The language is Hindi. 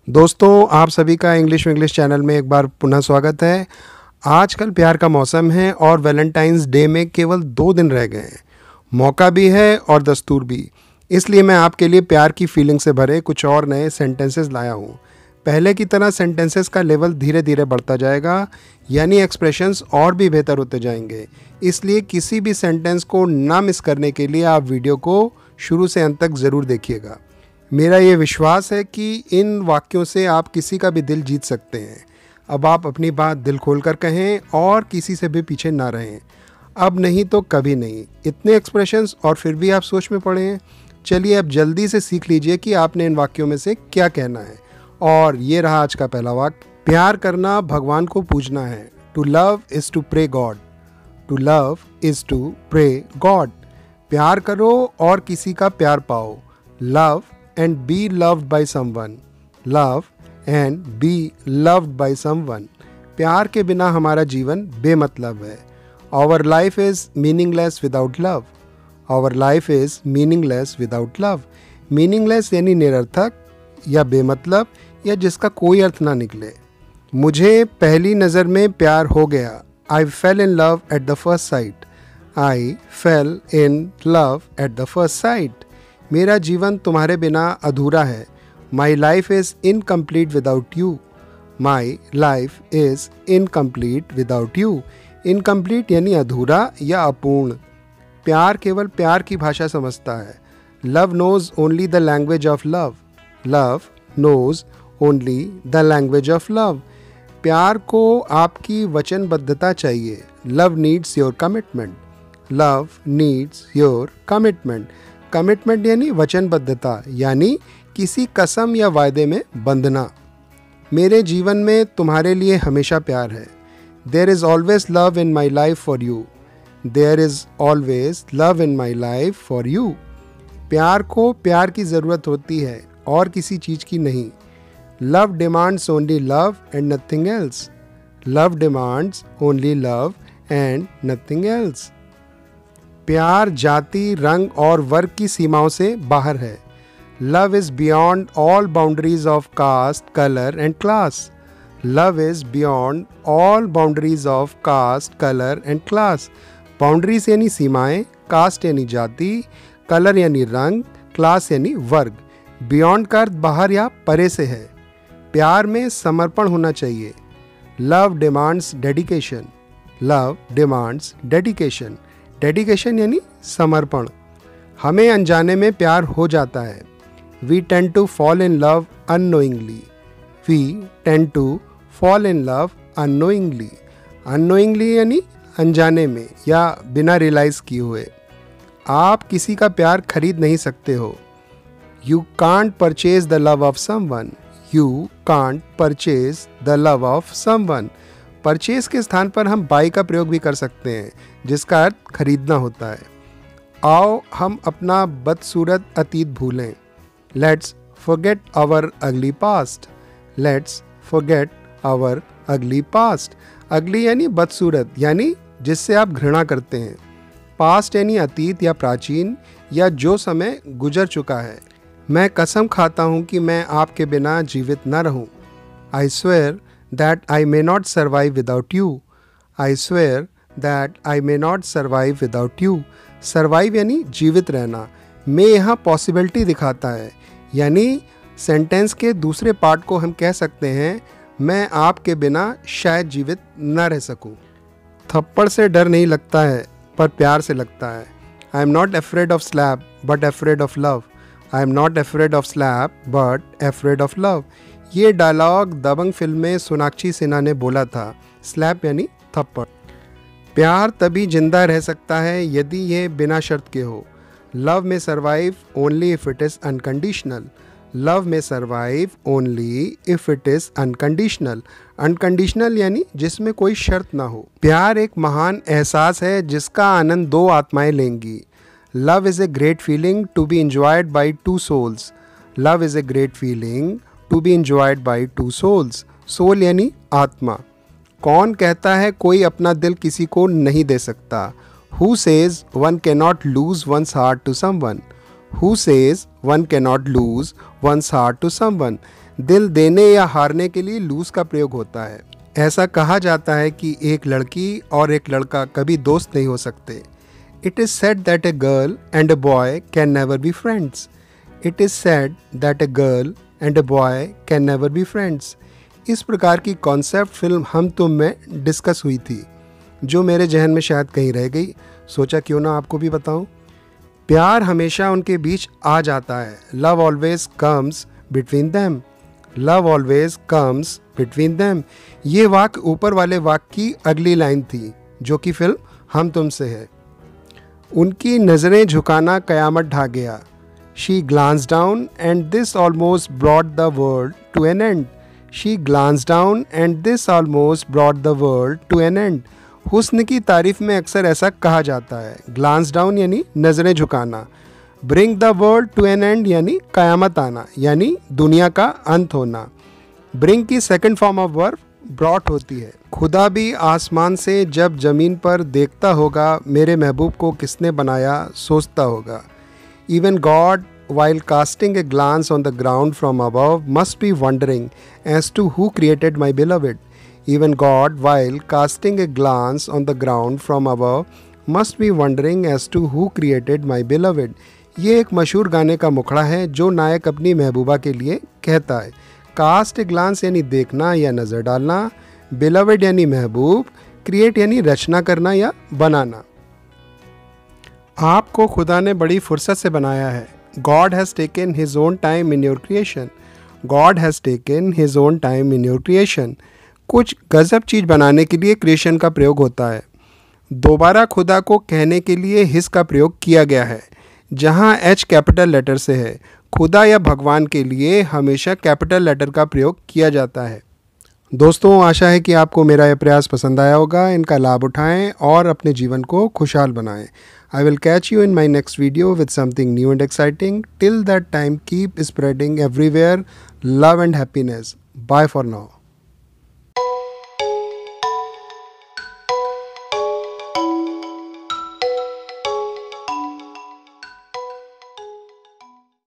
दोस्तों, आप सभी का इंग्लिश चैनल में एक बार पुनः स्वागत है। आजकल प्यार का मौसम है और वैलेंटाइंस डे में केवल 2 दिन रह गए हैं। मौका भी है और दस्तूर भी। इसलिए मैं आपके लिए प्यार की फीलिंग से भरे कुछ और नए सेंटेंसेस लाया हूँ। पहले की तरह सेंटेंसेस का लेवल धीरे धीरे बढ़ता जाएगा, यानी एक्सप्रेशंस और भी बेहतर होते जाएंगे। इसलिए किसी भी सेंटेंस को ना मिस करने के लिए आप वीडियो को शुरू से अंत तक ज़रूर देखिएगा। मेरा ये विश्वास है कि इन वाक्यों से आप किसी का भी दिल जीत सकते हैं। अब आप अपनी बात दिल खोलकर कहें और किसी से भी पीछे ना रहें। अब नहीं तो कभी नहीं। इतने एक्सप्रेशंस और फिर भी आप सोच में पड़े हैं। चलिए अब जल्दी से सीख लीजिए कि आपने इन वाक्यों में से क्या कहना है। और ये रहा आज का पहला वाक्य। प्यार करना भगवान को पूजना है। To love is to pray God. To love is to pray God. प्यार करो और किसी का प्यार पाओ। Love and be loved by someone. Love and be loved by someone. प्यार के बिना हमारा जीवन बेमतलब है। Our life is meaningless without love. Our life is meaningless without love. Meaningless यानी निरर्थक या बेमतलब या जिसका कोई अर्थ ना निकले। मुझे पहली नज़र में प्यार हो गया। I fell in love at the first sight. I fell in love at the first sight. मेरा जीवन तुम्हारे बिना अधूरा है। My life is incomplete without you. My life is incomplete without you. Incomplete यानी अधूरा या अपूर्ण। प्यार केवल प्यार की भाषा समझता है। Love knows only the language of love. Love knows only the language of love. प्यार को आपकी वचनबद्धता चाहिए। Love needs your commitment. Love needs your commitment. Commitment यानी वचनबद्धता, यानी किसी कसम या वायदे में बंधना। मेरे जीवन में तुम्हारे लिए हमेशा प्यार है। There is always love in my life for you. There is always love in my life for you. प्यार को प्यार की ज़रूरत होती है और किसी चीज़ की नहीं। Love demands only love and nothing else. Love demands only love and nothing else. प्यार जाति, रंग और वर्ग की सीमाओं से बाहर है। Love is beyond all boundaries of caste, colour and class. Love is beyond all boundaries of caste, colour and class. Boundaries यानी सीमाएं, कास्ट यानी जाति, कलर यानी रंग, क्लास यानी वर्ग। बियॉन्ड का अर्थ बाहर या परे से है। प्यार में समर्पण होना चाहिए। Love demands dedication. Love demands dedication. Dedication यानी समर्पण। हमें अनजाने में प्यार हो जाता है। We tend to fall in love unknowingly. We tend to fall in love unknowingly. Unknowingly यानी अनजाने में या बिना रियलाइज़ किए हुए। आप किसी का प्यार खरीद नहीं सकते हो। You can't purchase the love of someone. You can't purchase the love of someone. Purchase के स्थान पर हम बाई का प्रयोग भी कर सकते हैं, जिसका अर्थ खरीदना होता है। आओ हम अपना बदसूरत अतीत भूलें। लेट्स फॉरगेट आवर अगली पास्ट। लेट्स फॉरगेट आवर अगली पास्ट। अगली यानी बदसूरत, यानी जिससे आप घृणा करते हैं। पास्ट यानी अतीत या प्राचीन या जो समय गुजर चुका है। मैं कसम खाता हूँ कि मैं आपके बिना जीवित न रहूँ। I swear that I may not survive without you. I swear that I may not survive without you. Survive यानी जीवित रहना। मैं यहाँ पॉसिबिलिटी दिखाता है, यानी सेंटेंस के दूसरे पार्ट को हम कह सकते हैं, मैं आपके बिना शायद जीवित न रह सकूँ। थप्पड़ से डर नहीं लगता है, पर प्यार से लगता है। I am not afraid of slap, but afraid of love. I am not afraid of slap, but afraid of love. ये डायलॉग दबंग फिल्म में सोनाक्षी सिन्हा ने बोला था। स्लैप यानी थप्पड़। प्यार तभी जिंदा रह सकता है यदि ये बिना शर्त के हो। लव में survive only if it is unconditional. Love में survive only if it is unconditional. Unconditional यानी जिसमें कोई शर्त ना हो। प्यार एक महान एहसास है जिसका आनंद 2 आत्माएं लेंगी। Love is a great feeling to be enjoyed by 2 souls. Love is a great feeling to be enjoyed by 2 souls. Soul यानी आत्मा। कौन कहता है कोई अपना दिल किसी को नहीं दे सकता? Who says one cannot lose one's heart to someone? Who says one cannot lose one's heart to someone? दिल देने या हारने के लिए लूज का प्रयोग होता है। ऐसा कहा जाता है कि एक लड़की और एक लड़का कभी दोस्त नहीं हो सकते। It is said that a girl and a boy can never be friends. It is said that a girl and a boy can never be friends. इस प्रकार की कॉन्सेप्ट फिल्म हम तुम में डिस्कस हुई थी, जो मेरे जहन में शायद कहीं रह गई। सोचा क्यों ना आपको भी बताऊं। प्यार हमेशा उनके बीच आ जाता है। Love always comes between them. Love always comes between them. ये वाक्य ऊपर वाले वाक्य की अगली लाइन थी, जो कि फिल्म हम तुम से है। उनकी नज़रें झुकाना कयामत ढा गया। She glanced down and this almost brought the world to an end. She glanced down and this almost brought the world to an end. हुस्न की तारीफ में अक्सर ऐसा कहा जाता है। ग्लांस डाउन यानी नज़रें झुकाना, bring the world to an end यानी कयामत आना, यानी दुनिया का अंत होना। ब्रिंग की second form of verb brought होती है। खुदा भी आसमान से जब ज़मीन पर देखता होगा, मेरे महबूब को किसने बनाया सोचता होगा। Even God, while casting a glance on the ground from above, must be wondering as to who created my beloved. Even God, while casting a glance on the ground from above, must be wondering as to who created my beloved. ये एक मशहूर गाने का मुखड़ा है जो नायक अपनी महबूबा के लिए कहता है। कास्ट ए ग्लांस यानी देखना या नज़र डालना, बिलवेड यानी महबूब, क्रिएट यानी रचना करना या बनाना। आपको खुदा ने बड़ी फुर्सत से बनाया है। God has taken his own time in your creation. God has taken his own time in your creation. कुछ गजब चीज़ बनाने के लिए क्रिएशन का प्रयोग होता है। दोबारा खुदा को कहने के लिए हिज का प्रयोग किया गया है, जहाँ एच कैपिटल लेटर से है। खुदा या भगवान के लिए हमेशा कैपिटल लेटर का प्रयोग किया जाता है। दोस्तों, आशा है कि आपको मेरा यह प्रयास पसंद आया होगा। इनका लाभ उठाएं और अपने जीवन को खुशहाल बनाएं। I will catch you in my next video with something new and exciting. Till that time, keep spreading everywhere love and happiness. Bye for now.